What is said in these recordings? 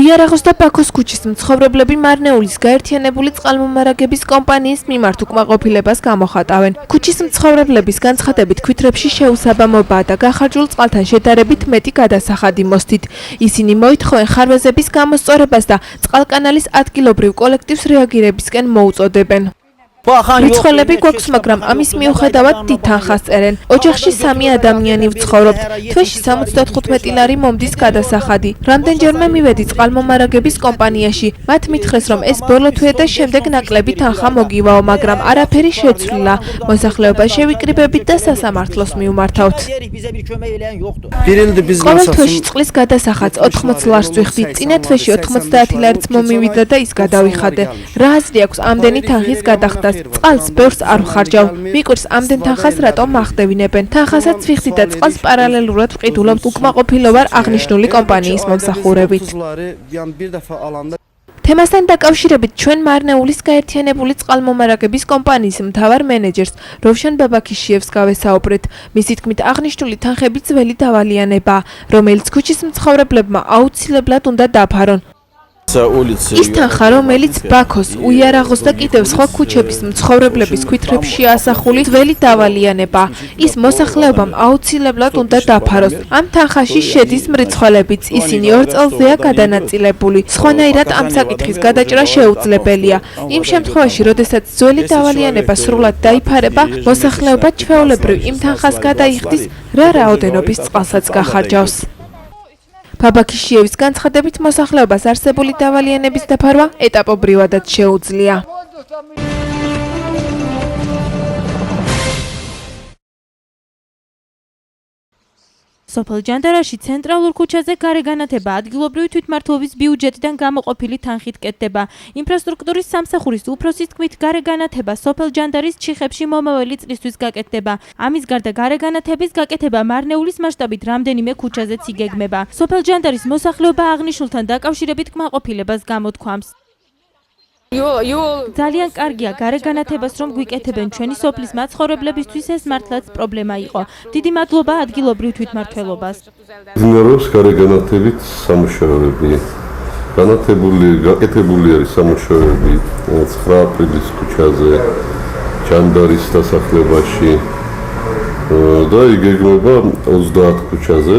უიარაღოს და ბაქოს ქუჩის მცხოვრებლები მარნეულის გაერთიანებული წყალმომარაგების კომპანიის მიმართ უკმაყოფილებას გამოხატავენ. ქუჩის მცხოვრებლების განცხადებით ქვითრებში შეუსაბამობაა და გახარჯულ წყალთან შედარებით მეტი გადასახადი მოსდით. ისინი მოითხოვენ ხარვეზების გამოსწორებას და წყალკანალის ადგილობრივ კოლექტივს რეაგირებისკენ მოუწოდებენ. რიცხვები გვაქვს, მაგრამ ამის მიუხედავად დიდ თანხას წერენ. ოჯახში 3 ადამიანი ვცხოვრობთ. თვეში 75 ლარი მომდის გადასახადი. რამდენჯერმე მივედი წყალმომარაგების კომპანიაში. მათ მითხრეს, რომ ეს ბოლო თვე და შემდეგ ნაკლები თანხა მოგივაო, მაგრამ არაფერი შეცვლილა. მოსახლეობა შევიკრიბებით და სასამართლოს მივმართავთ. ყოველ თვეში წყლის გადასახადს 80 ლარს ვიხდი. წინა თვეში 90 ლარიც მომივიდა და ის გადავიხადე. რა აზრი აქვს ამდენი თანხის გადახდა? წყალს ბევრს არ ვხარჯავ. მიკვირს ამდენ თანხას რატომ მახდევინებენ. თანხასაც ვიხდი და წყალს პარალელურად ვყიდულობ. უკმაყოფილო ვარ აღნიშნული კომპანიის მომსახურებით. თემასთან დაკავშირებით ჩვენ მარნეულის გაერთიანებული წყალმომარაგების კომპანიის მთავარ მენეჯერს როვშან ბაბაქიშიევს გავესაუბრეთ. მისი თქმით, აღნიშნული თანხები ძველი დავალიანებაა, რომელიც ქუჩის მცხოვრებლებმა აუცილებლად უნდა დაფარონ. ის თანხა, რომელიც ბაქოს, უიარაღოს და კიდევ სხვა ქუჩების მცხოვრებლების ქვითრებში ასახული ძველი დავალიანებაა, ის მოსახლეობამ აუცილებლად უნდა დაფაროს. ამ თანხაში შედის მრიცხველებიც, ისინი 2 წელზეა გადანაწილებული. სხვანაირად ამ საკითხის გადაჭრა შეუძლებელია. იმ შემთხვევაში, როდესაც ძველი დავალიანება სრულად დაიფარება, მოსახლეობა ჩვეულებრივ იმ თანხას გადაიხდის, რა რაოდენობის წყალსაც გახარჯავს. ბაბაქიშიევის განცხადებით, მოსახლეობას არსებული დავალიანების დაფარვა ეტაპობრივადაც შეუძლია. სოფელ ჯანდარაში ცენტრალურ ქუჩაზე გარეგანათება ადგილობრივი თვითმმართველობის ბიუჯეტიდან გამოყოფილი თანხით კეთდება. ინფრასტრუქტურის სამსახურის უფროსის თქმით, გარეგანათება სოფელ ჯანდარის ჩიხებში მომავალი წლისთვის გაკეთდება. ამის გარდა გარეგანათების გაკეთება მარნეულის მასშტაბით რამდენიმე ქუჩაზეც იგეგმება. სოფელ ჯანდარის მოსახლეობა აღნიშნულთან დაკავშირებით კმაყოფილებას გამოთქვამს. ძალიან კარგია გარეგანათებას რომ გვიკეთებენ ჩვენი სოფლის მაცხოვრებლებისთვის, ეს მართლაც პრობლემა იყო. დიდი მადლობა ადგილობრივ თვითმმართველობას. მიმდინარეობს გარეგანათებით სამუშაოები. გაკეთებული არის სამუშაოები 9 აპრილის ქუჩაზე, ჯანდარის დასახლებაში და იგეგმება 30 ქუჩაზე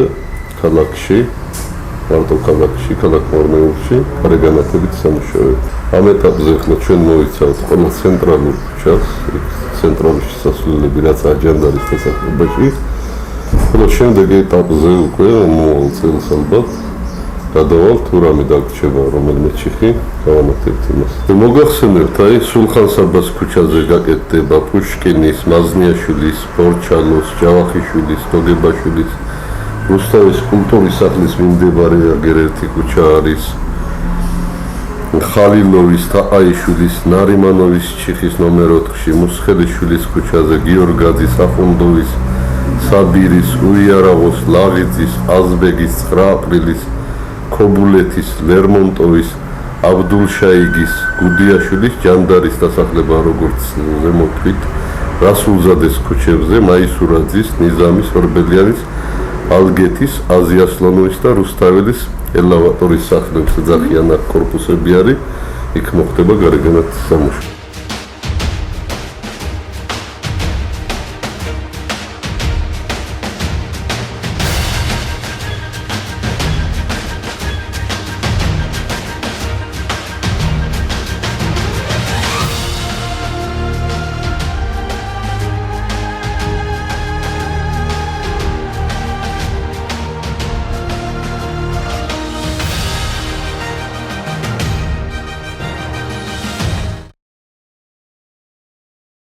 ქალაქში. მარტო ქალაქში, ქალაქ მარნეულში გარეგანათებით სამუშაოები. ამ ეტაპზე ხმა ჩვენ მოიცავთ ყველა ცენტრალურ ქუჩას, ცენტრალური შესასვლელები, რაც ჯანდარის დასახლებაში. ხოლო შემდეგ ეტაპზე უკვე მოვალ წელს ალბათ გადავალ თუ რამე დაგრჩება რომელიმე ჩიხი, გავანათებთ იმას. მოგახსენებთ, აი სულხან-საბას ქუჩაზე გაკეთდება პუშკინის, მაზნიაშვილის, ბორჩალოს, ჯავახიშვილის, დოგებაშვილის, რუსთავის კულტურის სახლის მიმდებარე აგერ-1 ქუჩა არის. ხალილოვის, თაყაიშვილის, ნარიმანოვის ჩიხის ნომერ 4-ში, მუსხელიშვილის ქუჩაზე, გიორგაძის, ახუნდოვის, საბირის, უიარაღოს, ლაღიძის, აზბეგის, 9 აპრილის, ქობულეთის, ლერმონტოვის, აბდულშაიგის, გუდიაშვილის, ჯანდარის დასახლება როგორც ზემოთქვით, რასულზადეს ქუჩებზე, მაისურაძის, ნიზამის, ორბელიანის, ალგეთის, აზიასლანოვის და რუსთაველის ელევატორის სახლებს ეძახიან აქ კორპუსები არის, იქ მოხდება გარეგანათების სამუშაო.